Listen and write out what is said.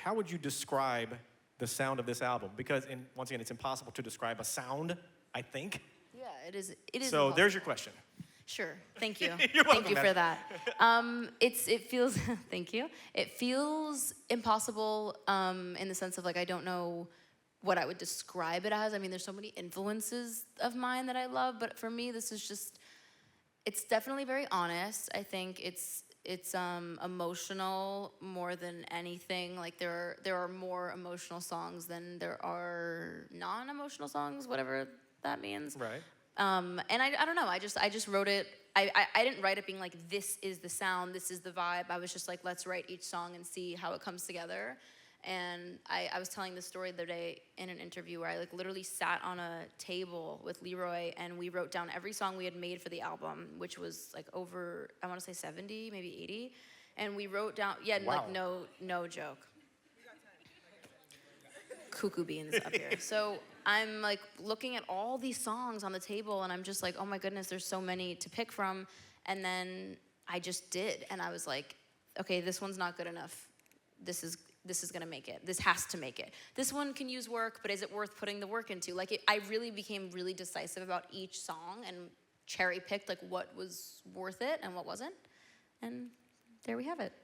how would you describe the sound of this album? Because, once again, it's impossible to describe a sound, I think. Yeah, it is. So impossible. There's your question. Sure. Thank you. You're welcome, Thank you for that. It feels. Thank you. It feels impossible in the sense of like I don't know what I would describe it as. I mean, there's so many influences of mine that I love, but for me, this is just. It's definitely very honest. I think it's emotional more than anything. Like there are more emotional songs than there are non-emotional songs, whatever that means. Right. And I don't know. I just wrote it. I didn't write it being like this is the sound, this is the vibe. I was just like let's write each song and see how it comes together. And I was telling this story the other day in an interview where I like literally sat on a table with Leroy and we wrote down every song we had made for the album, which was like over, I want to say 70, maybe 80. And we wrote down, wow. like no joke. Cuckoo beans up here. So I'm like looking at all these songs on the table and I'm just like, oh my goodness, there's so many to pick from. And then I just did. And I was like, okay, this one's not good enough. This is gonna make it. This has to make it. This one can use work, but is it worth putting the work into? Like I really became really decisive about each song and cherry picked like what was worth it and what wasn't. And there we have it.